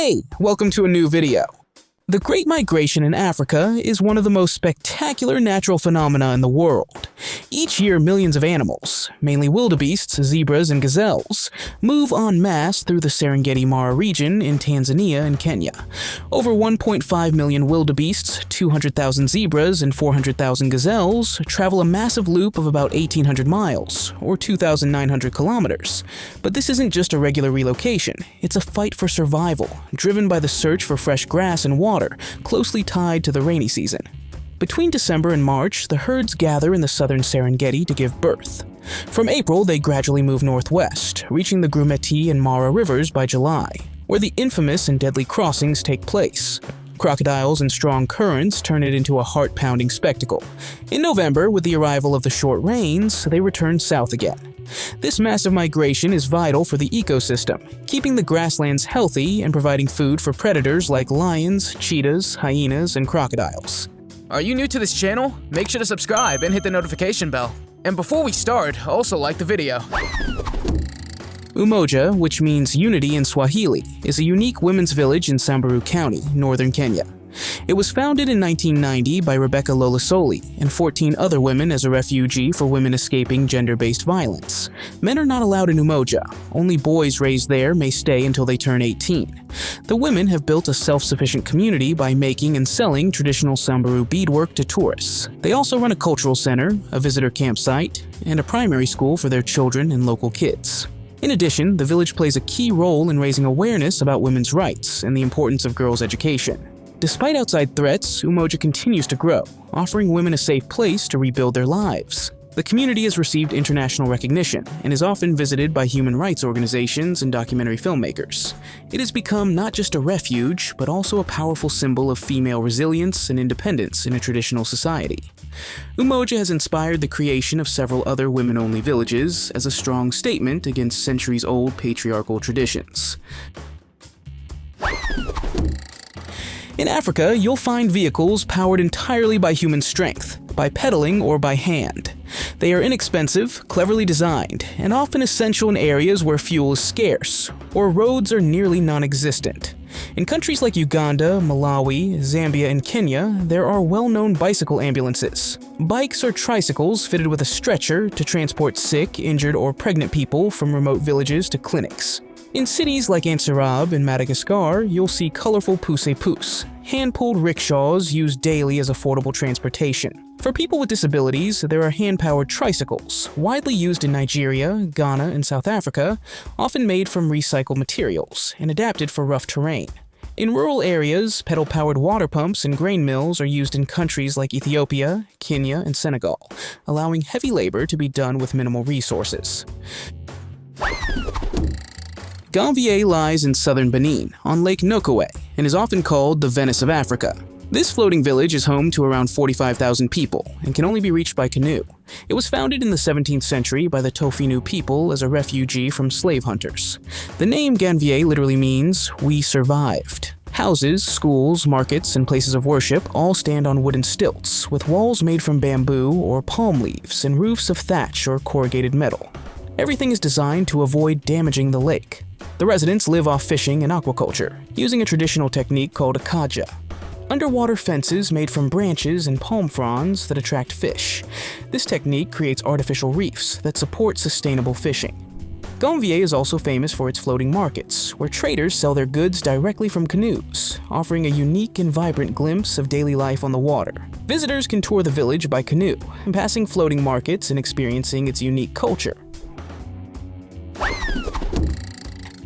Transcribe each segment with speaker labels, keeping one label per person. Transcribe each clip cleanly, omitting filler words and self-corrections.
Speaker 1: Hey, welcome to a new video. The Great Migration in Africa is one of the most spectacular natural phenomena in the world. Each year, millions of animals, mainly wildebeests, zebras, and gazelles, move en masse through the Serengeti-Mara region in Tanzania and Kenya. Over 1.5 million wildebeests, 200,000 zebras, and 400,000 gazelles travel a massive loop of about 1,800 miles, or 2,900 kilometers. But this isn't just a regular relocation, it's a fight for survival, driven by the search for fresh grass and water, closely tied to the rainy season. Between December and March, the herds gather in the southern Serengeti to give birth. From April, they gradually move northwest, reaching the Grumeti and Mara rivers by July, where the infamous and deadly crossings take place. Crocodiles and strong currents turn it into a heart-pounding spectacle. In November, with the arrival of the short rains, they return south again. This massive migration is vital for the ecosystem, keeping the grasslands healthy and providing food for predators like lions, cheetahs, hyenas, and crocodiles.
Speaker 2: Are you new to this channel? Make sure to subscribe and hit the notification bell. And before we start, also like the video.
Speaker 1: Umoja, which means unity in Swahili, is a unique women's village in Samburu County, northern Kenya. It was founded in 1990 by Rebecca Lolasoli and 14 other women as a refugee for women escaping gender-based violence. Men are not allowed in Umoja. Only boys raised there may stay until they turn 18. The women have built a self-sufficient community by making and selling traditional Samburu beadwork to tourists. They also run a cultural center, a visitor campsite, and a primary school for their children and local kids. In addition, the village plays a key role in raising awareness about women's rights and the importance of girls' education. Despite outside threats, Umoja continues to grow, offering women a safe place to rebuild their lives. The community has received international recognition and is often visited by human rights organizations and documentary filmmakers. It has become not just a refuge, but also a powerful symbol of female resilience and independence in a traditional society. Umoja has inspired the creation of several other women-only villages as a strong statement against centuries-old patriarchal traditions. In Africa, you'll find vehicles powered entirely by human strength, by pedaling or by hand. They are inexpensive, cleverly designed, and often essential in areas where fuel is scarce, or roads are nearly non-existent. In countries like Uganda, Malawi, Zambia, and Kenya, there are well-known bicycle ambulances. Bikes are tricycles fitted with a stretcher to transport sick, injured, or pregnant people from remote villages to clinics. In cities like Ansarab in Madagascar, you'll see colorful pousse-pousse, hand-pulled rickshaws used daily as affordable transportation. For people with disabilities, there are hand-powered tricycles, widely used in Nigeria, Ghana, and South Africa, often made from recycled materials and adapted for rough terrain. In rural areas, pedal-powered water pumps and grain mills are used in countries like Ethiopia, Kenya, and Senegal, allowing heavy labor to be done with minimal resources. Ganvie lies in southern Benin, on Lake Nokwe, and is often called the Venice of Africa. This floating village is home to around 45,000 people and can only be reached by canoe. It was founded in the 17th century by the Tofinu people as a refugee from slave hunters. The name Ganvie literally means, "we survived." Houses, schools, markets, and places of worship all stand on wooden stilts, with walls made from bamboo or palm leaves and roofs of thatch or corrugated metal. Everything is designed to avoid damaging the lake. The residents live off fishing and aquaculture, using a traditional technique called a kaja. Underwater fences made from branches and palm fronds that attract fish. This technique creates artificial reefs that support sustainable fishing. Ganvie is also famous for its floating markets, where traders sell their goods directly from canoes, offering a unique and vibrant glimpse of daily life on the water. Visitors can tour the village by canoe, passing floating markets and experiencing its unique culture.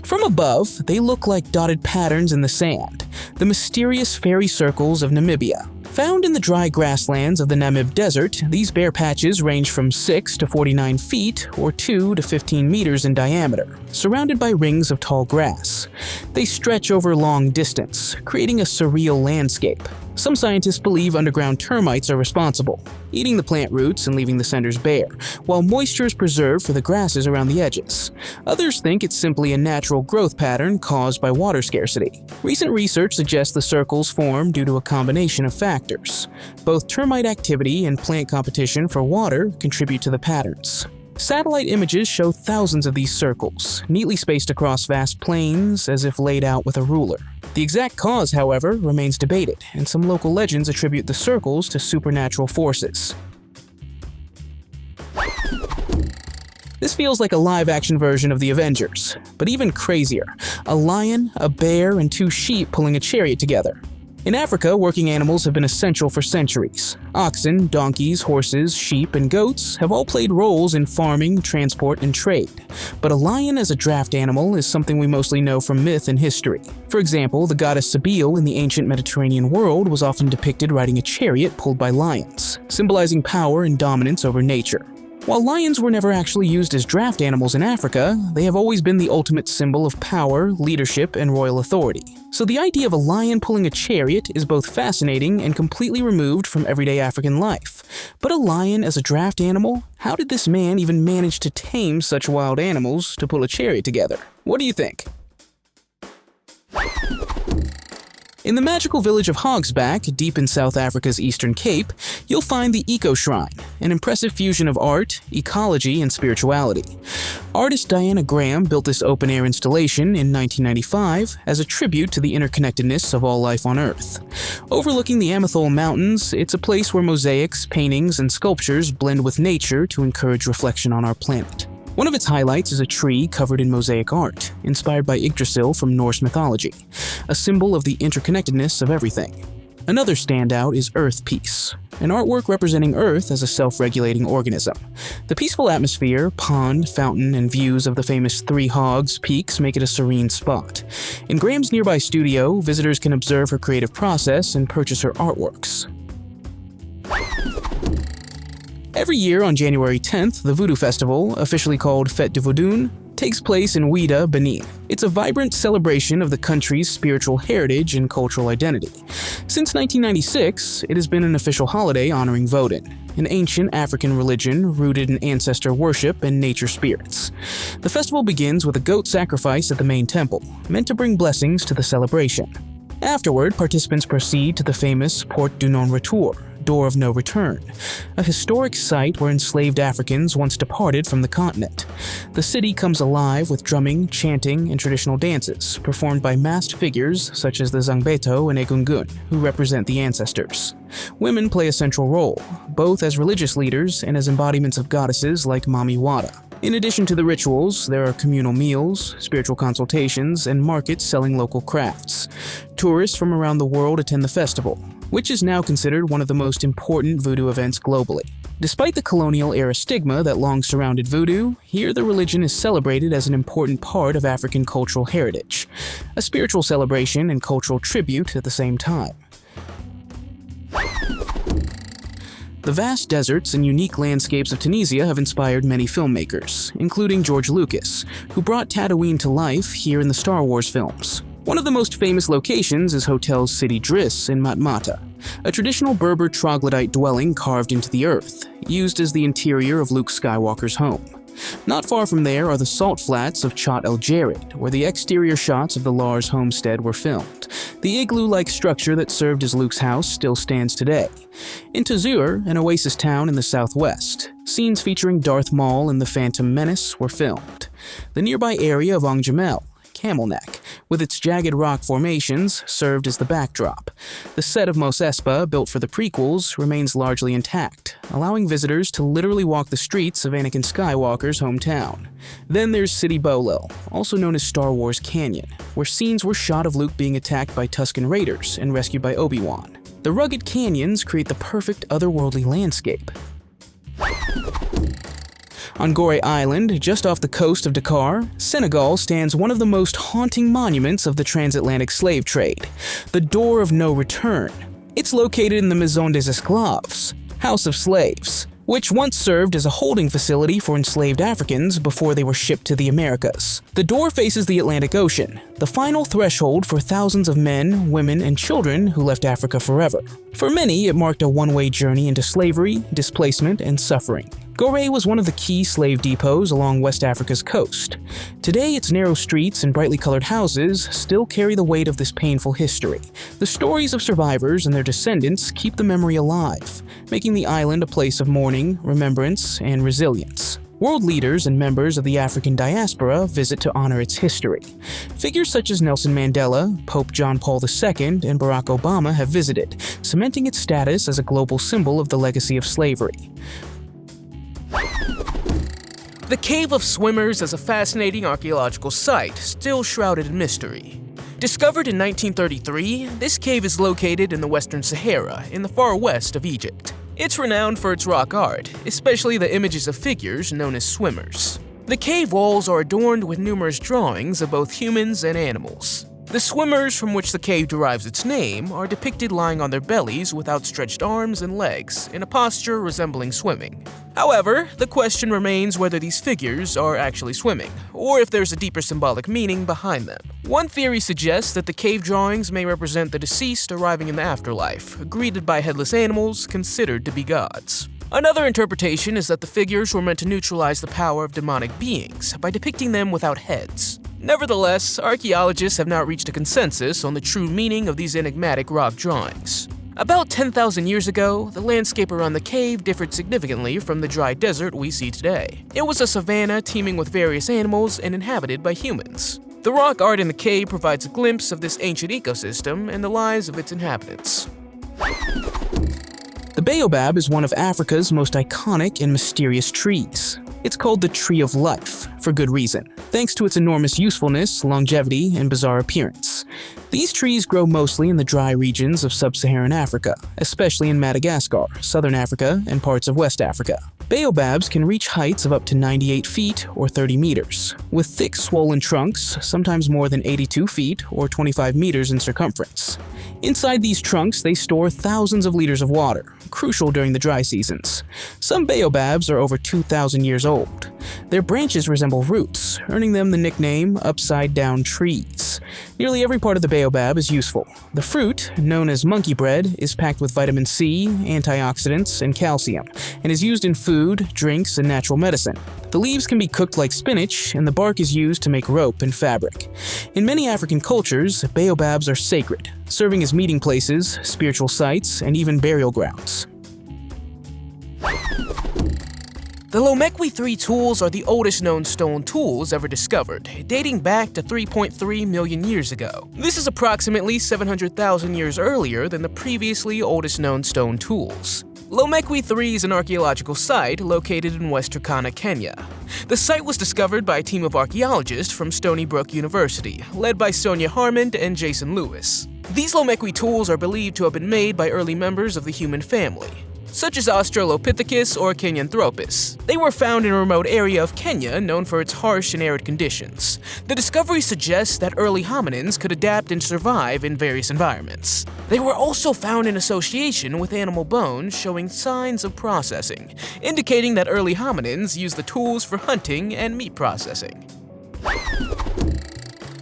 Speaker 1: From above, they look like dotted patterns in the sand, the mysterious fairy circles of Namibia. Found in the dry grasslands of the Namib Desert, these bare patches range from 6 to 49 feet or 2 to 15 meters in diameter, surrounded by rings of tall grass. They stretch over long distance, creating a surreal landscape. Some scientists believe underground termites are responsible, eating the plant roots and leaving the centers bare, while moisture is preserved for the grasses around the edges. Others think it's simply a natural growth pattern caused by water scarcity. Recent research suggests the circles form due to a combination of factors. Both termite activity and plant competition for water contribute to the patterns. Satellite images show thousands of these circles, neatly spaced across vast plains as if laid out with a ruler. The exact cause, however, remains debated, and some local legends attribute the circles to supernatural forces. This feels like a live-action version of the Avengers, but even crazier. A lion, a bear, and 2 sheep pulling a chariot together. In Africa, working animals have been essential for centuries. Oxen, donkeys, horses, sheep, and goats have all played roles in farming, transport, and trade. But a lion as a draft animal is something we mostly know from myth and history. For example, the goddess Sabile in the ancient Mediterranean world was often depicted riding a chariot pulled by lions, symbolizing power and dominance over nature. While lions were never actually used as draft animals in Africa, they have always been the ultimate symbol of power, leadership, and royal authority. So the idea of a lion pulling a chariot is both fascinating and completely removed from everyday African life. But a lion as a draft animal? How did this man even manage to tame such wild animals to pull a chariot together? What do you think? In the magical village of Hogsback, deep in South Africa's Eastern Cape, you'll find the Eco Shrine, an impressive fusion of art, ecology, and spirituality. Artist Diana Graham built this open-air installation in 1995 as a tribute to the interconnectedness of all life on Earth. Overlooking the Amethol Mountains, it's a place where mosaics, paintings, and sculptures blend with nature to encourage reflection on our planet. One of its highlights is a tree covered in mosaic art, inspired by Yggdrasil from Norse mythology, a symbol of the interconnectedness of everything. Another standout is Earth Peace, an artwork representing Earth as a self-regulating organism. The peaceful atmosphere, pond, fountain, and views of the famous Three Hogs peaks make it a serene spot. In Graham's nearby studio, visitors can observe her creative process and purchase her artworks. Every year on January 10th, the Voodoo Festival, officially called Fête du Voodoo, takes place in Ouidah, Benin. It's a vibrant celebration of the country's spiritual heritage and cultural identity. Since 1996, it has been an official holiday honoring Vodun, an ancient African religion rooted in ancestor worship and nature spirits. The festival begins with a goat sacrifice at the main temple, meant to bring blessings to the celebration. Afterward, participants proceed to the famous Porte du Non-Retour, Door of No Return, a historic site where enslaved Africans once departed from the continent. The city comes alive with drumming, chanting, and traditional dances, performed by masked figures such as the Sunboto and Egungun, who represent the ancestors. Women play a central role, both as religious leaders and as embodiments of goddesses like Mami Wada. In addition to the rituals, there are communal meals, spiritual consultations, and markets selling local crafts. Tourists from around the world attend the festival, which is now considered one of the most important voodoo events globally. Despite the colonial-era stigma that long surrounded voodoo, here the religion is celebrated as an important part of African cultural heritage, a spiritual celebration and cultural tribute at the same time. The vast deserts and unique landscapes of Tunisia have inspired many filmmakers, including George Lucas, who brought Tatooine to life here in the Star Wars films. One of the most famous locations is Hotel Sidi Driss in Matmata, a traditional Berber troglodyte dwelling carved into the earth, used as the interior of Luke Skywalker's home. Not far from there are the salt flats of Chott el Djerid, where the exterior shots of the Lars homestead were filmed. The igloo-like structure that served as Luke's house still stands today. In Tazur, an oasis town in the southwest, scenes featuring Darth Maul and the Phantom Menace were filmed. The nearby area of Ongjamel, Camel Neck, with its jagged rock formations, served as the backdrop. The set of Mos Espa, built for the prequels, remains largely intact, allowing visitors to literally walk the streets of Anakin Skywalker's hometown. Then there's Sidi Bolil, also known as Star Wars Canyon, where scenes were shot of Luke being attacked by Tusken Raiders and rescued by Obi-Wan. The rugged canyons create the perfect otherworldly landscape. On Gorée Island, just off the coast of Dakar, Senegal stands one of the most haunting monuments of the transatlantic slave trade, the Door of No Return. It's located in the Maison des Esclaves, House of Slaves, which once served as a holding facility for enslaved Africans before they were shipped to the Americas. The door faces the Atlantic Ocean, the final threshold for thousands of men, women, and children who left Africa forever. For many, it marked a one-way journey into slavery, displacement, and suffering. Gorée was one of the key slave depots along West Africa's coast. Today, its narrow streets and brightly colored houses still carry the weight of this painful history. The stories of survivors and their descendants keep the memory alive, making the island a place of mourning, remembrance, and resilience. World leaders and members of the African diaspora visit to honor its history. Figures such as Nelson Mandela, Pope John Paul II, and Barack Obama have visited, cementing its status as a global symbol of the legacy of slavery.
Speaker 2: The Cave of Swimmers is a fascinating archaeological site, still shrouded in mystery. Discovered in 1933, this cave is located in the Western Sahara, in the far west of Egypt. It's renowned for its rock art, especially the images of figures known as swimmers. The cave walls are adorned with numerous drawings of both humans and animals. The swimmers, from which the cave derives its name, are depicted lying on their bellies with outstretched arms and legs, in a posture resembling swimming. However, the question remains whether these figures are actually swimming, or if there's a deeper symbolic meaning behind them. One theory suggests that the cave drawings may represent the deceased arriving in the afterlife, greeted by headless animals considered to be gods. Another interpretation is that the figures were meant to neutralize the power of demonic beings by depicting them without heads. Nevertheless, archaeologists have not reached a consensus on the true meaning of these enigmatic rock drawings. About 10,000 years ago, the landscape around the cave differed significantly from the dry desert we see today. It was a savanna teeming with various animals and inhabited by humans. The rock art in the cave provides a glimpse of this ancient ecosystem and the lives of its inhabitants.
Speaker 1: The baobab is one of Africa's most iconic and mysterious trees. It's called the Tree of Life, for good reason, thanks to its enormous usefulness, longevity, and bizarre appearance. These trees grow mostly in the dry regions of sub-Saharan Africa, especially in Madagascar, southern Africa, and parts of West Africa. Baobabs can reach heights of up to 98 feet or 30 meters, with thick swollen trunks, sometimes more than 82 feet or 25 meters in circumference. Inside these trunks, they store thousands of liters of water, crucial during the dry seasons. Some baobabs are over 2,000 years old. Their branches resemble roots, earning them the nickname upside-down trees. Nearly every part of the baobab is useful. The fruit, known as monkey bread, is packed with vitamin C, antioxidants, and calcium, and is used in food, drinks, and natural medicine. The leaves can be cooked like spinach, and the bark is used to make rope and fabric. In many African cultures, baobabs are sacred, serving as meeting places, spiritual sites, and even burial grounds.
Speaker 2: The Lomekwi 3 tools are the oldest known stone tools ever discovered, dating back to 3.3 million years ago. This is approximately 700,000 years earlier than the previously oldest known stone tools. Lomekwi 3 is an archaeological site located in West Turkana, Kenya. The site was discovered by a team of archaeologists from Stony Brook University, led by Sonia Harmond and Jason Lewis. These Lomekwi tools are believed to have been made by early members of the human family, such as Australopithecus or Kenyanthropus. They were found in a remote area of Kenya known for its harsh and arid conditions. The discovery suggests that early hominins could adapt and survive in various environments. They were also found in association with animal bones showing signs of processing, indicating that early hominins used the tools for hunting and meat processing.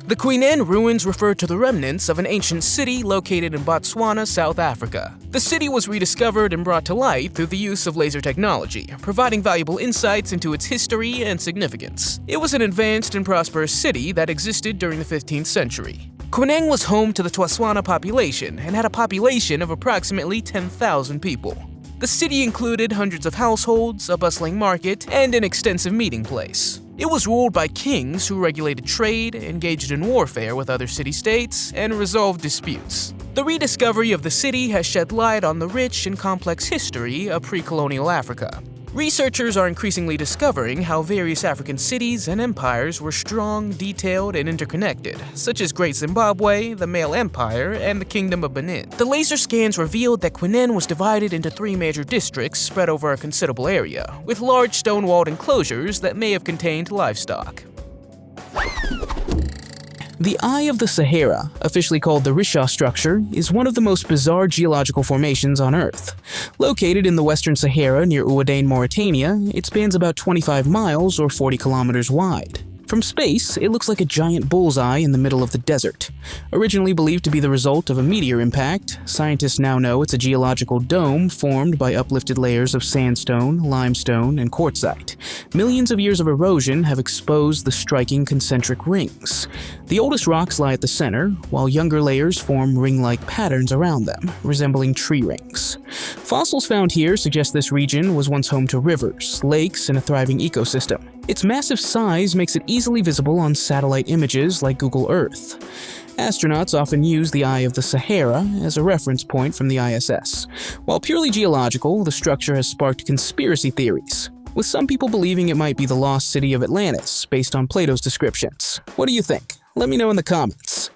Speaker 2: The Kweneng ruins refer to the remnants of an ancient city located in Botswana, South Africa. The city was rediscovered and brought to light through the use of laser technology, providing valuable insights into its history and significance. It was an advanced and prosperous city that existed during the 15th century. Kweneng was home to the Tswana population and had a population of approximately 10,000 people. The city included hundreds of households, a bustling market, and an extensive meeting place. It was ruled by kings who regulated trade, engaged in warfare with other city-states, and resolved disputes. The rediscovery of the city has shed light on the rich and complex history of pre-colonial Africa. Researchers are increasingly discovering how various African cities and empires were strong, detailed, and interconnected, such as Great Zimbabwe, the Male Empire, and the Kingdom of Benin. The laser scans revealed that Kweneng was divided into 3 major districts spread over a considerable area, with large stone-walled enclosures that may have contained livestock.
Speaker 1: The Eye of the Sahara, officially called the Risha structure, is one of the most bizarre geological formations on Earth. Located in the Western Sahara near Ouadane, Mauritania, it spans about 25 miles or 40 kilometers wide. From space, it looks like a giant bullseye in the middle of the desert. Originally believed to be the result of a meteor impact, scientists now know it's a geological dome formed by uplifted layers of sandstone, limestone, and quartzite. Millions of years of erosion have exposed the striking concentric rings. The oldest rocks lie at the center, while younger layers form ring-like patterns around them, resembling tree rings. Fossils found here suggest this region was once home to rivers, lakes, and a thriving ecosystem. Its massive size makes it easily visible on satellite images like Google Earth. Astronauts often use the Eye of the Sahara as a reference point from the ISS. While purely geological, the structure has sparked conspiracy theories, with some people believing it might be the lost city of Atlantis based on Plato's descriptions. What do you think? Let me know in the comments.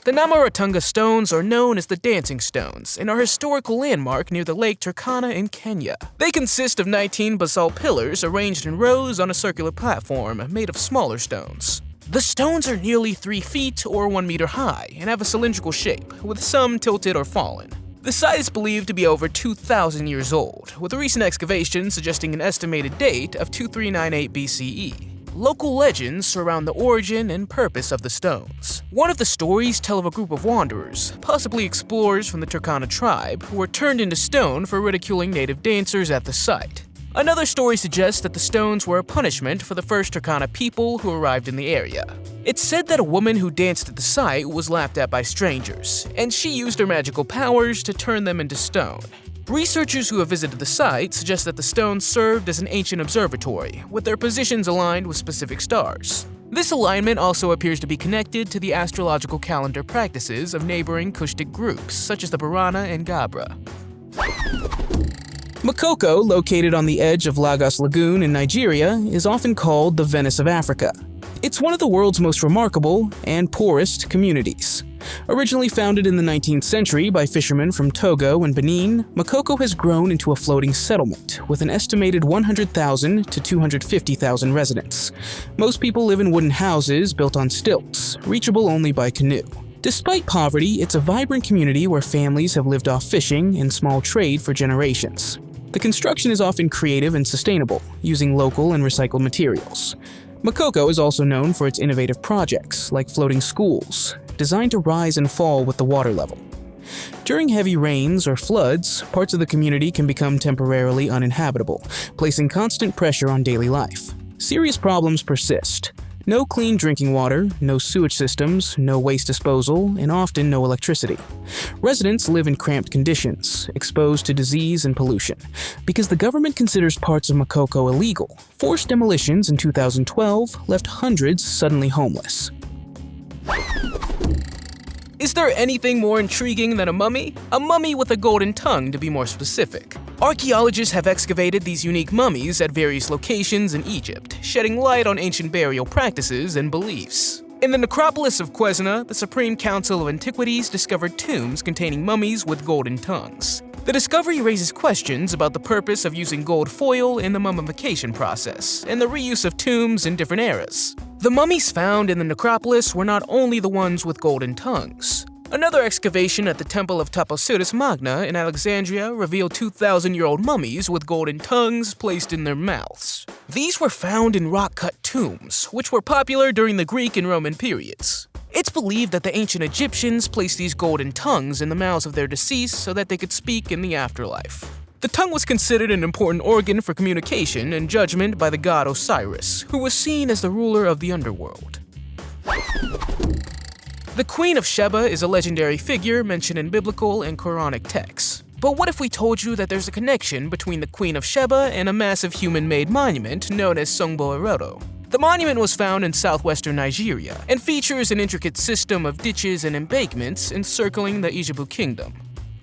Speaker 2: The Namoratunga stones are known as the Dancing Stones and are a historical landmark near the Lake Turkana in Kenya. They consist of 19 basalt pillars arranged in rows on a circular platform made of smaller stones. The stones are nearly 3 feet or 1 meter high and have a cylindrical shape, with some tilted or fallen. The site is believed to be over 2,000 years old, with a recent excavation suggesting an estimated date of 2398 BCE. Local legends surround the origin and purpose of the stones. One of the stories tell of a group of wanderers, possibly explorers from the Turkana tribe, who were turned into stone for ridiculing native dancers at the site. Another story suggests that the stones were a punishment for the first Turkana people who arrived in the area. It's said that a woman who danced at the site was laughed at by strangers, and she used her magical powers to turn them into stone. Researchers who have visited the site suggest that the stones served as an ancient observatory, with their positions aligned with specific stars. This alignment also appears to be connected to the astrological calendar practices of neighboring Kushtic groups, such as the Borana and Gabra.
Speaker 1: Makoko, located on the edge of Lagos Lagoon in Nigeria, is often called the Venice of Africa. It's one of the world's most remarkable and poorest communities. Originally founded in the 19th century by fishermen from Togo and Benin, Makoko has grown into a floating settlement with an estimated 100,000 to 250,000 residents. Most people live in wooden houses built on stilts, reachable only by canoe. Despite poverty, it's a vibrant community where families have lived off fishing and small trade for generations. The construction is often creative and sustainable, using local and recycled materials. Makoko is also known for its innovative projects, like floating schools, designed to rise and fall with the water level. During heavy rains or floods, parts of the community can become temporarily uninhabitable, placing constant pressure on daily life. Serious problems persist. No clean drinking water, no sewage systems, no waste disposal, and often no electricity. Residents live in cramped conditions, exposed to disease and pollution. Because the government considers parts of Makoko illegal, forced demolitions in 2012 left hundreds suddenly homeless.
Speaker 2: Is there anything more intriguing than a mummy? A mummy with a golden tongue, to be more specific. Archaeologists have excavated these unique mummies at various locations in Egypt, shedding light on ancient burial practices and beliefs. In the necropolis of Kweneng, the Supreme Council of Antiquities discovered tombs containing mummies with golden tongues. The discovery raises questions about the purpose of using gold foil in the mummification process, and the reuse of tombs in different eras. The mummies found in the necropolis were not only the ones with golden tongues. Another excavation at the Temple of Taposiris Magna in Alexandria revealed 2,000-year-old mummies with golden tongues placed in their mouths. These were found in rock-cut tombs, which were popular during the Greek and Roman periods. It's believed that the ancient Egyptians placed these golden tongues in the mouths of their deceased so that they could speak in the afterlife. The tongue was considered an important organ for communication and judgment by the god Osiris, who was seen as the ruler of the underworld. The Queen of Sheba is a legendary figure mentioned in biblical and Quranic texts. But what if we told you that there's a connection between the Queen of Sheba and a massive human-made monument known as Sunboto? The monument was found in southwestern Nigeria and features an intricate system of ditches and embankments encircling the Ijebu Kingdom.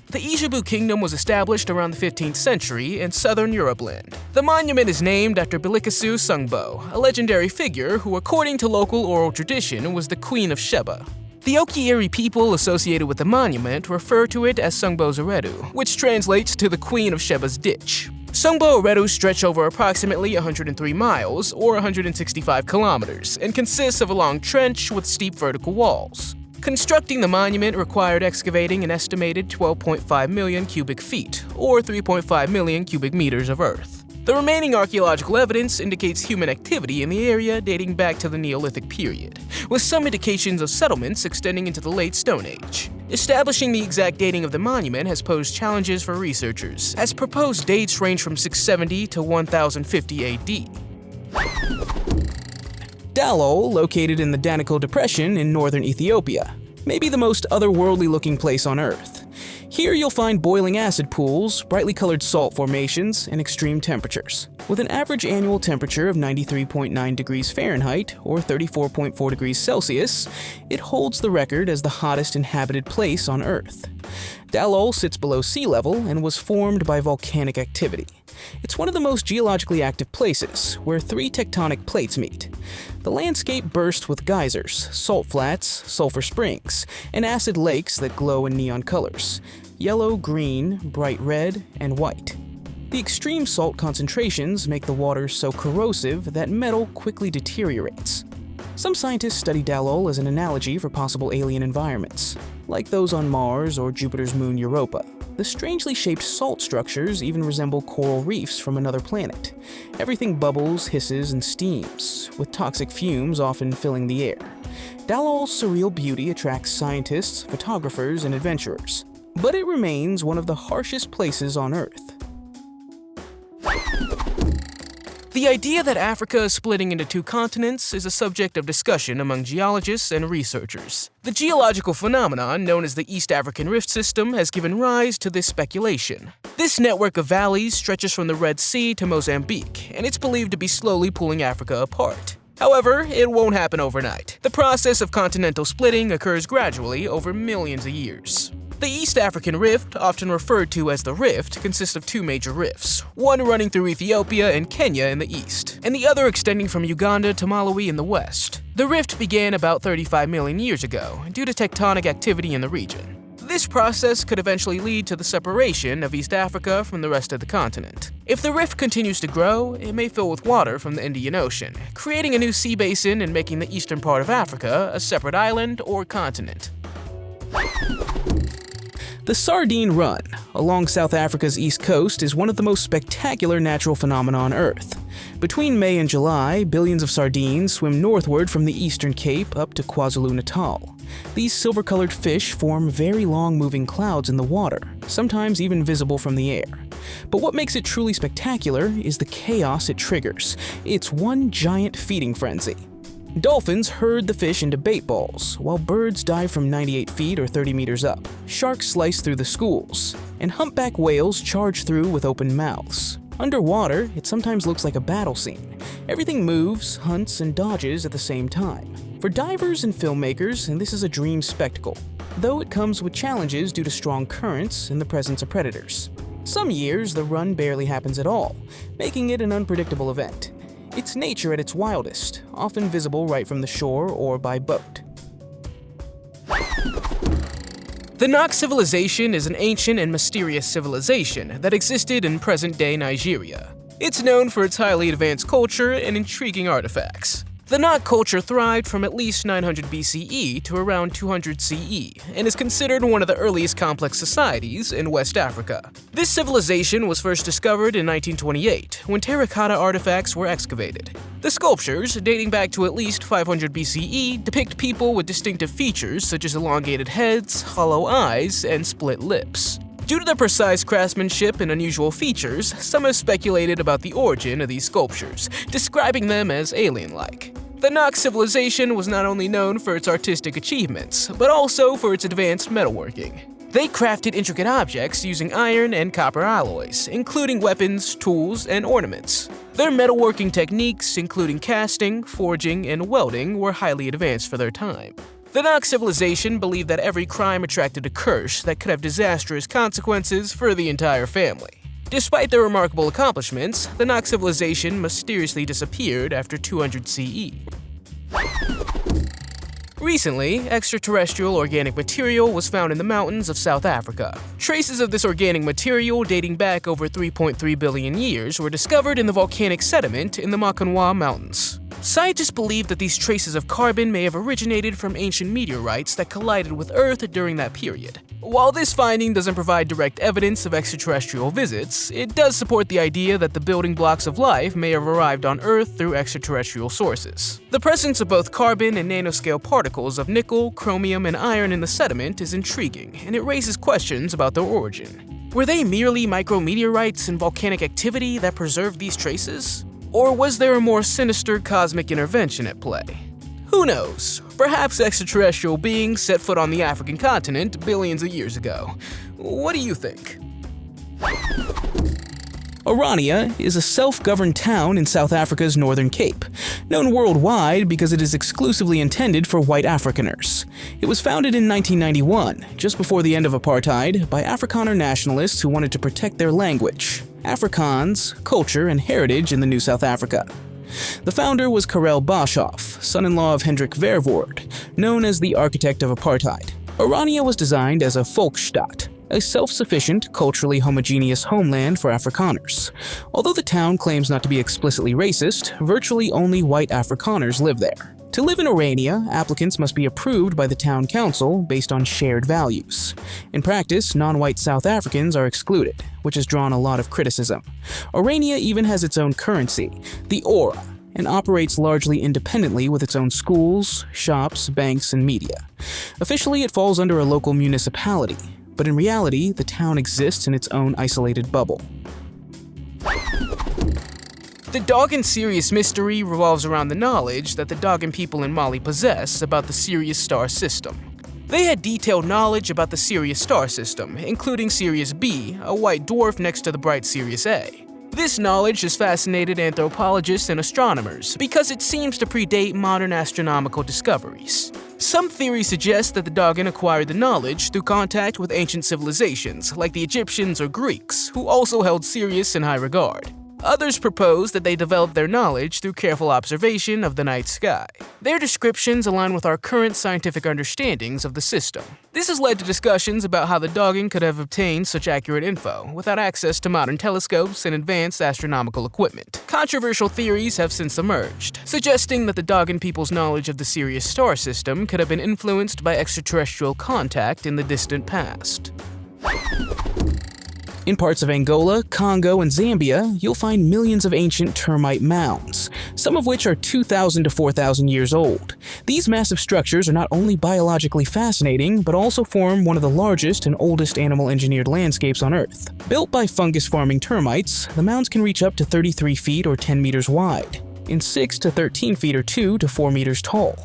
Speaker 2: The Ijebu Kingdom was established around the 15th century in southern Europe land. The monument is named after Bilikasu Sungbo, a legendary figure who, according to local oral tradition, was the Queen of Sheba. The Okieri people associated with the monument refer to it as Sungbo's Eredu, which translates to the Queen of Sheba's Ditch. Sungbo Eredu stretch over approximately 103 miles, or 165 kilometers, and consists of a long trench with steep vertical walls. Constructing the monument required excavating an estimated 12.5 million cubic feet, or 3.5 million cubic meters of earth. The remaining archaeological evidence indicates human activity in the area dating back to the Neolithic period, with some indications of settlements extending into the Late Stone Age. Establishing the exact dating of the monument has posed challenges for researchers, as proposed dates range from 670 to 1050 AD.
Speaker 1: Dalol, located in the Danakil Depression in northern Ethiopia, may be the most otherworldly-looking place on Earth. Here you'll find boiling acid pools, brightly colored salt formations, and extreme temperatures. With an average annual temperature of 93.9 degrees Fahrenheit, or 34.4 degrees Celsius, it holds the record as the hottest inhabited place on Earth. Dalol sits below sea level and was formed by volcanic activity. It's one of the most geologically active places, where 3 tectonic plates meet. The landscape bursts with geysers, salt flats, sulfur springs, and acid lakes that glow in neon colors: yellow, green, bright red, and white. The extreme salt concentrations make the water so corrosive that metal quickly deteriorates. Some scientists study Dalol as an analogy for possible alien environments, like those on Mars or Jupiter's moon Europa. The strangely shaped salt structures even resemble coral reefs from another planet. Everything bubbles, hisses, and steams, with toxic fumes often filling the air. Dalol's surreal beauty attracts scientists, photographers, and adventurers, but it remains one of the harshest places on Earth.
Speaker 2: The idea that Africa is splitting into 2 continents is a subject of discussion among geologists and researchers. The geological phenomenon known as the East African Rift System has given rise to this speculation. This network of valleys stretches from the Red Sea to Mozambique, and it's believed to be slowly pulling Africa apart. However, it won't happen overnight. The process of continental splitting occurs gradually over millions of years. The East African Rift, often referred to as the Rift, consists of 2 major rifts, one running through Ethiopia and Kenya in the east, and the other extending from Uganda to Malawi in the west. The rift began about 35 million years ago, due to tectonic activity in the region. This process could eventually lead to the separation of East Africa from the rest of the continent. If the rift continues to grow, it may fill with water from the Indian Ocean, creating a new sea basin and making the eastern part of Africa a separate island or continent.
Speaker 1: The Sardine Run, along South Africa's east coast, is one of the most spectacular natural phenomena on Earth. Between May and July, billions of sardines swim northward from the eastern Cape up to KwaZulu-Natal. These silver-colored fish form very long moving clouds in the water, sometimes even visible from the air. But what makes it truly spectacular is the chaos it triggers. It's one giant feeding frenzy. Dolphins herd the fish into bait balls, while birds dive from 98 feet or 30 meters up. Sharks slice through the schools, and humpback whales charge through with open mouths. Underwater, it sometimes looks like a battle scene. Everything moves, hunts, and dodges at the same time. For divers and filmmakers, this is a dream spectacle, though it comes with challenges due to strong currents and the presence of predators. Some years, the run barely happens at all, making it an unpredictable event. It's nature at its wildest, often visible right from the shore or by boat.
Speaker 2: The Nok civilization is an ancient and mysterious civilization that existed in present-day Nigeria. It's known for its highly advanced culture and intriguing artifacts. The Nok culture thrived from at least 900 BCE to around 200 CE, and is considered one of the earliest complex societies in West Africa. This civilization was first discovered in 1928, when terracotta artifacts were excavated. The sculptures, dating back to at least 500 BCE, depict people with distinctive features such as elongated heads, hollow eyes, and split lips. Due to their precise craftsmanship and unusual features, some have speculated about the origin of these sculptures, describing them as alien-like. The Nok civilization was not only known for its artistic achievements, but also for its advanced metalworking. They crafted intricate objects using iron and copper alloys, including weapons, tools, and ornaments. Their metalworking techniques, including casting, forging, and welding, were highly advanced for their time. The Nok civilization believed that every crime attracted a curse that could have disastrous consequences for the entire family. Despite their remarkable accomplishments, the Nok civilization mysteriously disappeared after 200 CE. Recently, extraterrestrial organic material was found in the mountains of South Africa. Traces of this organic material dating back over 3.3 billion years were discovered in the volcanic sediment in the Makoko Mountains. Scientists believe that these traces of carbon may have originated from ancient meteorites that collided with Earth during that period. While this finding doesn't provide direct evidence of extraterrestrial visits, it does support the idea that the building blocks of life may have arrived on Earth through extraterrestrial sources. The presence of both carbon and nanoscale particles of nickel, chromium, and iron in the sediment is intriguing, and it raises questions about their origin. Were they merely micrometeorites and volcanic activity that preserved these traces? Or was there a more sinister cosmic intervention at play? Who knows? Perhaps extraterrestrial beings set foot on the African continent billions of years ago. What do you think?
Speaker 1: Orania is a self-governed town in South Africa's Northern Cape, known worldwide because it is exclusively intended for white Afrikaners. It was founded in 1991, just before the end of apartheid, by Afrikaner nationalists who wanted to protect their language, Afrikaans, culture, and heritage in the new South Africa. The founder was Karel Boshoff, son-in-law of Hendrik Verwoerd, known as the architect of apartheid. Orania was designed as a Volksstadt, a self-sufficient, culturally homogeneous homeland for Afrikaners. Although the town claims not to be explicitly racist, virtually only white Afrikaners live there. To live in Orania, applicants must be approved by the town council based on shared values. In practice, non-white South Africans are excluded, which has drawn a lot of criticism. Orania even has its own currency, the Ora, and operates largely independently with its own schools, shops, banks, and media. Officially, it falls under a local municipality, but in reality, the town exists in its own isolated bubble.
Speaker 2: The Dogon Sirius mystery revolves around the knowledge that the Dogon people in Mali possess about the Sirius star system. They had detailed knowledge about the Sirius star system, including Sirius B, a white dwarf next to the bright Sirius A. This knowledge has fascinated anthropologists and astronomers because it seems to predate modern astronomical discoveries. Some theories suggest that the Dogon acquired the knowledge through contact with ancient civilizations like the Egyptians or Greeks, who also held Sirius in high regard. Others propose that they developed their knowledge through careful observation of the night sky. Their descriptions align with our current scientific understandings of the system. This has led to discussions about how the Dogon could have obtained such accurate info without access to modern telescopes and advanced astronomical equipment. Controversial theories have since emerged, suggesting that the Dogon people's knowledge of the Sirius star system could have been influenced by extraterrestrial contact in the distant past.
Speaker 1: In parts of Angola, Congo, and Zambia, you'll find millions of ancient termite mounds, some of which are 2,000 to 4,000 years old. These massive structures are not only biologically fascinating, but also form one of the largest and oldest animal-engineered landscapes on Earth. Built by fungus-farming termites, the mounds can reach up to 33 feet or 10 meters wide, and 6 to 13 feet or 2 to 4 meters tall.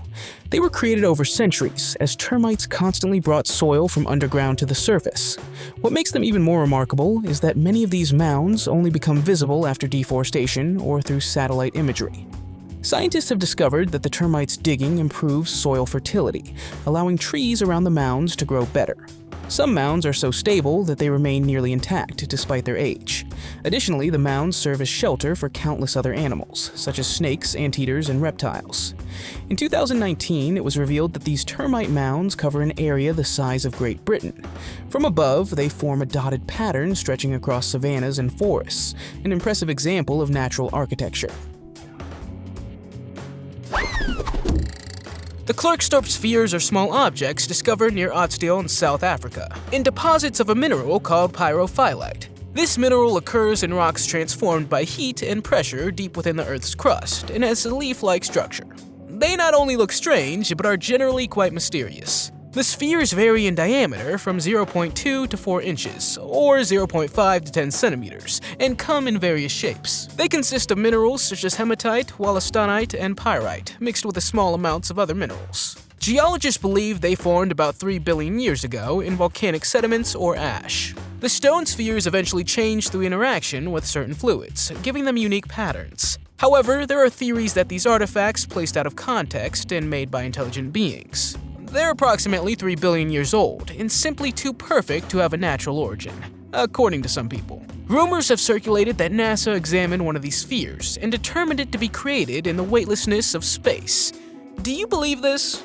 Speaker 1: They were created over centuries, as termites constantly brought soil from underground to the surface. What makes them even more remarkable is that many of these mounds only become visible after deforestation or through satellite imagery. Scientists have discovered that the termites' digging improves soil fertility, allowing trees around the mounds to grow better. Some mounds are so stable that they remain nearly intact despite their age. Additionally, the mounds serve as shelter for countless other animals, such as snakes, anteaters, and reptiles. In 2019, it was revealed that these termite mounds cover an area the size of Great Britain. From above, they form a dotted pattern stretching across savannas and forests, an impressive example of natural architecture.
Speaker 2: The Klerksdorp spheres are small objects discovered near Otsdale in South Africa, in deposits of a mineral called pyrophyllite. This mineral occurs in rocks transformed by heat and pressure deep within the Earth's crust and has a leaf-like structure. They not only look strange, but are generally quite mysterious. The spheres vary in diameter from 0.2 to 4 inches, or 0.5 to 10 centimeters, and come in various shapes. They consist of minerals such as hematite, wollastonite, and pyrite, mixed with small amounts of other minerals. Geologists believe they formed about 3 billion years ago in volcanic sediments or ash. The stone spheres eventually changed through interaction with certain fluids, giving them unique patterns. However, there are theories that these artifacts placed out of context and made by intelligent beings. They're approximately 3 billion years old and simply too perfect to have a natural origin, according to some people. Rumors have circulated that NASA examined one of these spheres and determined it to be created in the weightlessness of space. Do you believe this?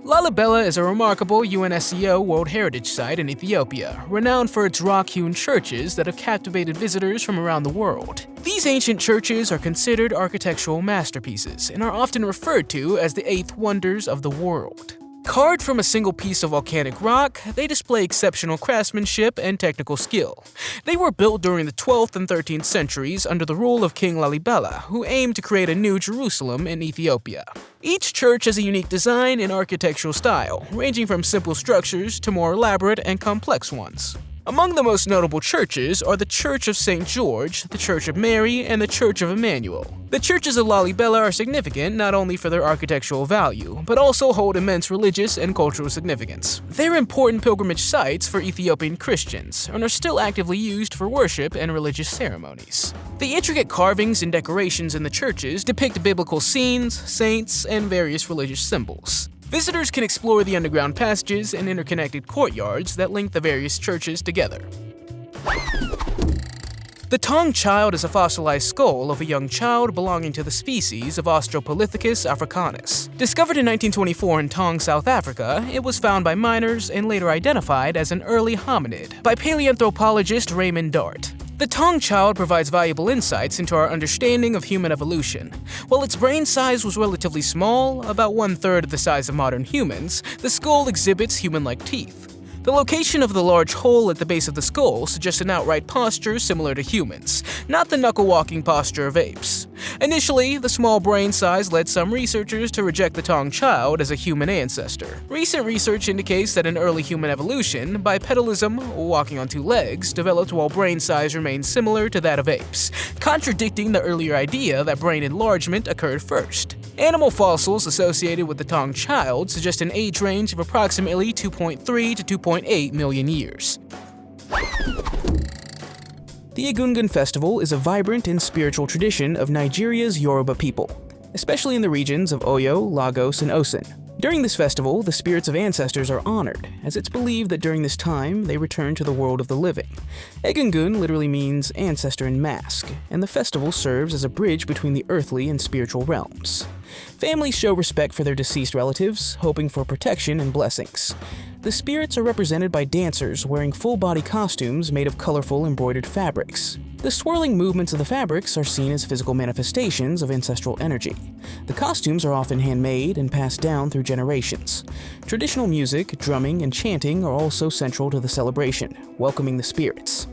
Speaker 2: Lalibela is a remarkable UNESCO World Heritage Site in Ethiopia, renowned for its rock-hewn churches that have captivated visitors from around the world. These ancient churches are considered architectural masterpieces and are often referred to as the 8 wonders of the world. Carved from a single piece of volcanic rock, they display exceptional craftsmanship and technical skill. They were built during the 12th and 13th centuries under the rule of King Lalibela, who aimed to create a new Jerusalem in Ethiopia. Each church has a unique design and architectural style, ranging from simple structures to more elaborate and complex ones. Among the most notable churches are the Church of St. George, the Church of Mary, and the Church of Emmanuel. The churches of Lalibela are significant not only for their architectural value, but also hold immense religious and cultural significance. They're important pilgrimage sites for Ethiopian Christians, and are still actively used for worship and religious ceremonies. The intricate carvings and decorations in the churches depict biblical scenes, saints, and various religious symbols. Visitors can explore the underground passages and interconnected courtyards that link the various churches together. The Taung Child is a fossilized skull of a young child belonging to the species of Australopithecus africanus. Discovered in 1924 in Taung, South Africa, it was found by miners and later identified as an early hominid by paleoanthropologist Raymond Dart. The Taung Child provides valuable insights into our understanding of human evolution. While its brain size was relatively small, about 1/3 of the size of modern humans, the skull exhibits human-like teeth. The location of the large hole at the base of the skull suggests an outright posture similar to humans, not the knuckle-walking posture of apes. Initially, the small brain size led some researchers to reject the Taung Child as a human ancestor. Recent research indicates that in early human evolution, bipedalism, walking on two legs, developed while brain size remained similar to that of apes, contradicting the earlier idea that brain enlargement occurred first. Animal fossils associated with the Taung Child suggest an age range of approximately 2.3 to 2.8 million years.
Speaker 1: The Egungun festival is a vibrant and spiritual tradition of Nigeria's Yoruba people, especially in the regions of Oyo, Lagos, and Osun. During this festival, the spirits of ancestors are honored, as it's believed that during this time they return to the world of the living. Egungun literally means ancestor in mask, and the festival serves as a bridge between the earthly and spiritual realms. Families show respect for their deceased relatives, hoping for protection and blessings. The spirits are represented by dancers wearing full-body costumes made of colorful embroidered fabrics. The swirling movements of the fabrics are seen as physical manifestations of ancestral energy. The costumes are often handmade and passed down through generations. Traditional music, drumming, and chanting are also central to the celebration, welcoming the spirits.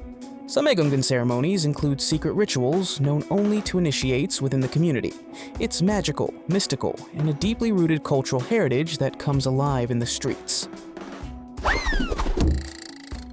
Speaker 1: Some Egungun ceremonies include secret rituals known only to initiates within the community. It's magical, mystical, and a deeply rooted cultural heritage that comes alive in the streets.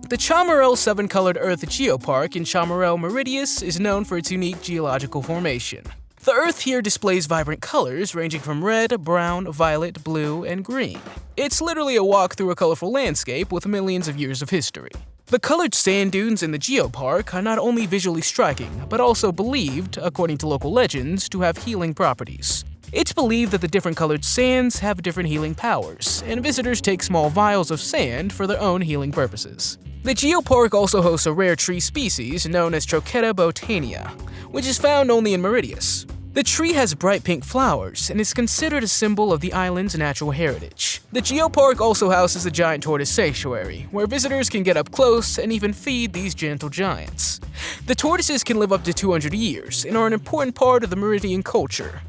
Speaker 2: The Chamarel 7-colored Earth Geopark in Chamarel, Mauritius is known for its unique geological formation. The Earth here displays vibrant colors ranging from red, brown, violet, blue, and green. It's literally a walk through a colorful landscape with millions of years of history. The colored sand dunes in the geopark are not only visually striking, but also believed, according to local legends, to have healing properties. It's believed that the different colored sands have different healing powers, and visitors take small vials of sand for their own healing purposes. The geopark also hosts a rare tree species known as Trochetta botania, which is found only in Mauritius. The tree has bright pink flowers and is considered a symbol of the island's natural heritage. The geopark also houses a giant tortoise sanctuary, where visitors can get up close and even feed these gentle giants. The tortoises can live up to 200 years and are an important part of the Meridian culture.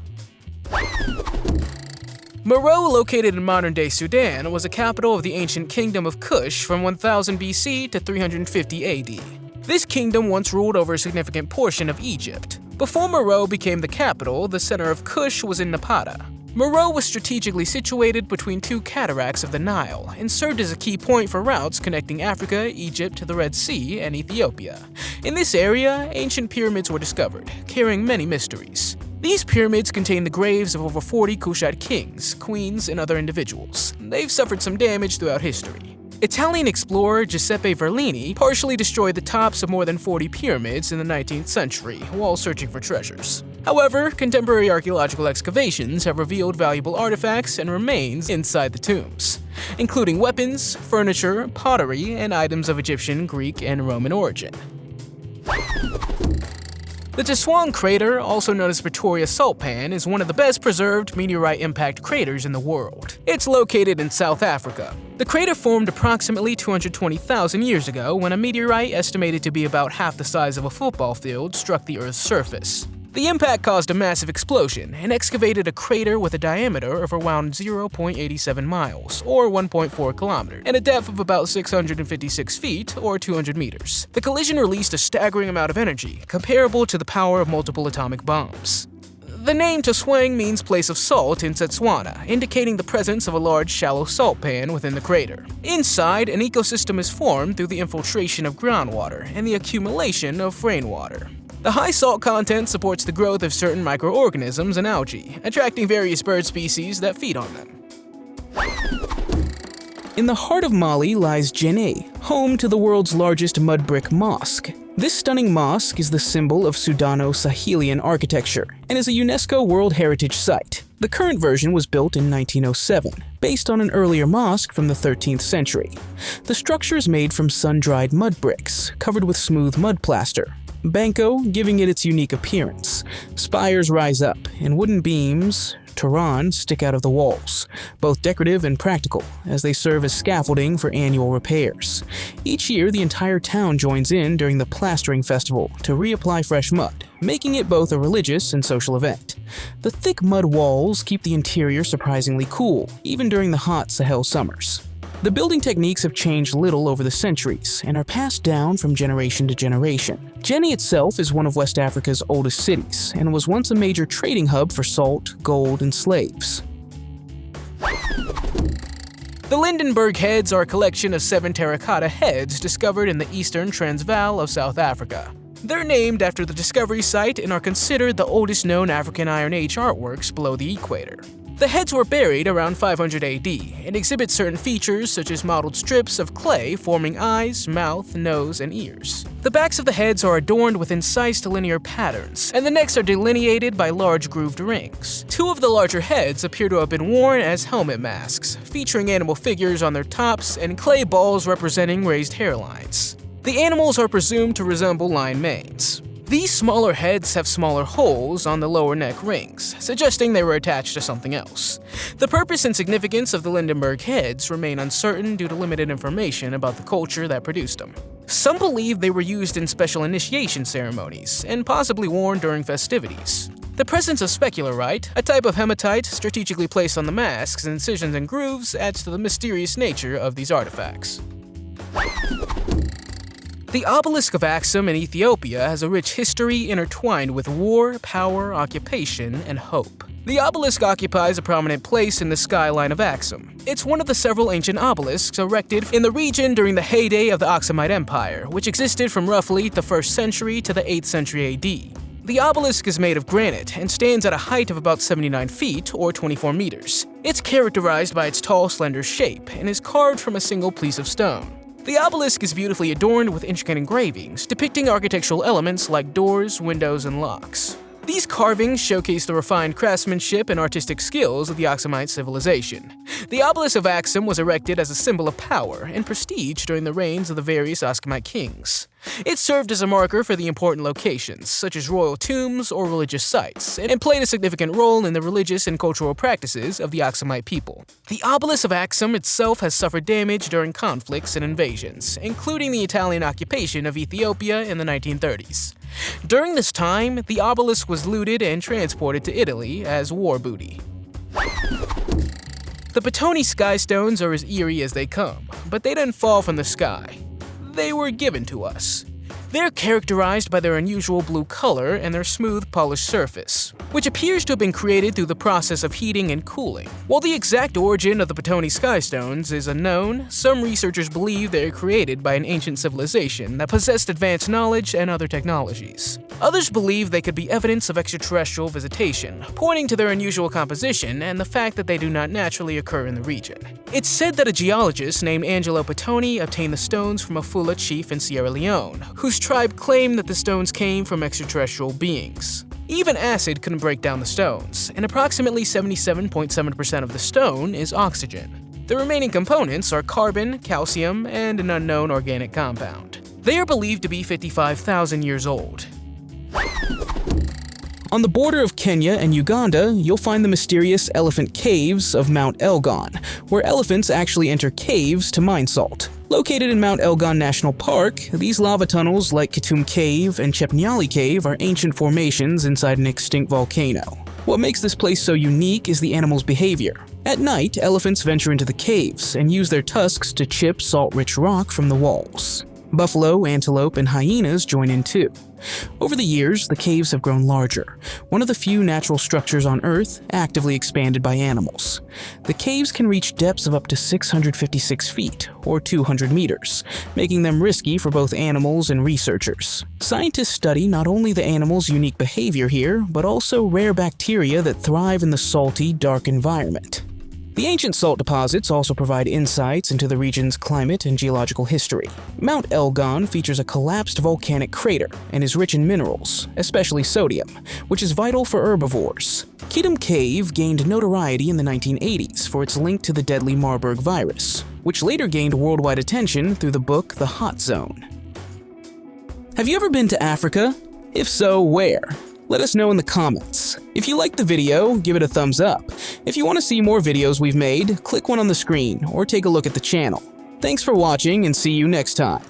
Speaker 2: Meroe, located in modern-day Sudan, was a capital of the ancient kingdom of Kush from 1000 BC to 350 AD. This kingdom once ruled over a significant portion of Egypt. Before Meroe became the capital, the center of Kush was in Napata. Meroe was strategically situated between two cataracts of the Nile and served as a key point for routes connecting Africa, Egypt, the Red Sea, and Ethiopia. In this area, ancient pyramids were discovered, carrying many mysteries. These pyramids contain the graves of over 40 Kushite kings, queens, and other individuals. They've suffered some damage throughout history. Italian explorer Giuseppe Verlini partially destroyed the tops of more than 40 pyramids in the 19th century while searching for treasures. However, contemporary archaeological excavations have revealed valuable artifacts and remains inside the tombs, including weapons, furniture, pottery, and items of Egyptian, Greek, and Roman origin. The Tsawang crater, also known as Pretoria Salt Pan, is one of the best preserved meteorite impact craters in the world. It's located in South Africa. The crater formed approximately 220,000 years ago when a meteorite estimated to be about half the size of a football field struck the Earth's surface. The impact caused a massive explosion and excavated a crater with a diameter of around 0.87 miles, or 1.4 kilometers, and a depth of about 656 feet, or 200 meters. The collision released a staggering amount of energy, comparable to the power of multiple atomic bombs. The name Tswang means place of salt in Setswana, indicating the presence of a large shallow salt pan within the crater. Inside, an ecosystem is formed through the infiltration of groundwater and the accumulation of rainwater. The high salt content supports the growth of certain microorganisms and algae, attracting various bird species that feed on them.
Speaker 1: In the heart of Mali lies Djenné, home to the world's largest mud brick mosque. This stunning mosque is the symbol of Sudano-Sahelian architecture and is a UNESCO World Heritage Site. The current version was built in 1907, based on an earlier mosque from the 13th century. The structure is made from sun-dried mud bricks, covered with smooth mud plaster, banko giving it its unique appearance. Spires rise up, and wooden beams, Turan, stick out of the walls, both decorative and practical, as they serve as scaffolding for annual repairs. Each year, the entire town joins in during the plastering festival to reapply fresh mud, making it both a religious and social event. The thick mud walls keep the interior surprisingly cool, even during the hot Sahel summers. The building techniques have changed little over the centuries and are passed down from generation to generation. Djenné itself is one of West Africa's oldest cities and was once a major trading hub for salt, gold, and slaves.
Speaker 2: The Lindenberg heads are a collection of 7 terracotta heads discovered in the eastern Transvaal of South Africa. They're named after the discovery site and are considered the oldest known African Iron Age artworks below the equator. The heads were buried around 500 AD and exhibit certain features such as modeled strips of clay forming eyes, mouth, nose, and ears. The backs of the heads are adorned with incised linear patterns, and the necks are delineated by large grooved rings. 2 of the larger heads appear to have been worn as helmet masks, featuring animal figures on their tops and clay balls representing raised hairlines. The animals are presumed to resemble lion manes. These smaller heads have smaller holes on the lower neck rings, suggesting they were attached to something else. The purpose and significance of the Lindenberg heads remain uncertain due to limited information about the culture that produced them. Some believe they were used in special initiation ceremonies, and possibly worn during festivities. The presence of specularite, a type of hematite strategically placed on the masks, incisions, and grooves, adds to the mysterious nature of these artifacts. The Obelisk of Axum in Ethiopia has a rich history intertwined with war, power, occupation, and hope. The obelisk occupies a prominent place in the skyline of Axum. It's one of the several ancient obelisks erected in the region during the heyday of the Aksumite Empire, which existed from roughly the 1st century to the 8th century AD. The obelisk is made of granite and stands at a height of about 79 feet or 24 meters. It's characterized by its tall, slender shape and is carved from a single piece of stone. The obelisk is beautifully adorned with intricate engravings depicting architectural elements like doors, windows, and locks. These carvings showcase the refined craftsmanship and artistic skills of the Aksumite civilization. The Obelisk of Axum was erected as a symbol of power and prestige during the reigns of the various Aksumite kings. It served as a marker for the important locations, such as royal tombs or religious sites, and played a significant role in the religious and cultural practices of the Aksumite people. The Obelisk of Axum itself has suffered damage during conflicts and invasions, including the Italian occupation of Ethiopia in the 1930s. During this time, the obelisk was looted and transported to Italy as war booty. The Petone sky stones are as eerie as they come, but they didn't fall from the sky. They were given to us. They're characterized by their unusual blue color and their smooth, polished surface, which appears to have been created through the process of heating and cooling. While the exact origin of the Petone sky stones is unknown, some researchers believe they are created by an ancient civilization that possessed advanced knowledge and other technologies. Others believe they could be evidence of extraterrestrial visitation, pointing to their unusual composition and the fact that they do not naturally occur in the region. It's said that a geologist named Angelo Petone obtained the stones from a Fula chief in Sierra Leone, whose tribe claimed that the stones came from extraterrestrial beings. Even acid couldn't break down the stones, and approximately 77.7% of the stone is oxygen. The remaining components are carbon, calcium, and an unknown organic compound. They are believed to be 55,000 years old.
Speaker 1: On the border of Kenya and Uganda, you'll find the mysterious elephant caves of Mount Elgon, where elephants actually enter caves to mine salt. Located in Mount Elgon National Park, these lava tunnels like Ketum Cave and Chepnyali Cave are ancient formations inside an extinct volcano. What makes this place so unique is the animals' behavior. At night, elephants venture into the caves and use their tusks to chip salt-rich rock from the walls. Buffalo, antelope, and hyenas join in too. Over the years, the caves have grown larger, one of the few natural structures on Earth actively expanded by animals. The caves can reach depths of up to 656 feet, or 200 meters, making them risky for both animals and researchers. Scientists study not only the animals' unique behavior here, but also rare bacteria that thrive in the salty, dark environment. The ancient salt deposits also provide insights into the region's climate and geological history. Mount Elgon features a collapsed volcanic crater and is rich in minerals, especially sodium, which is vital for herbivores. Ketum Cave gained notoriety in the 1980s for its link to the deadly Marburg virus, which later gained worldwide attention through the book The Hot Zone. Have you ever been to Africa? If so, where? Let us know in the comments. If you liked the video, give it a thumbs up. If you want to see more videos we've made, click one on the screen or take a look at the channel. Thanks for watching and see you next time.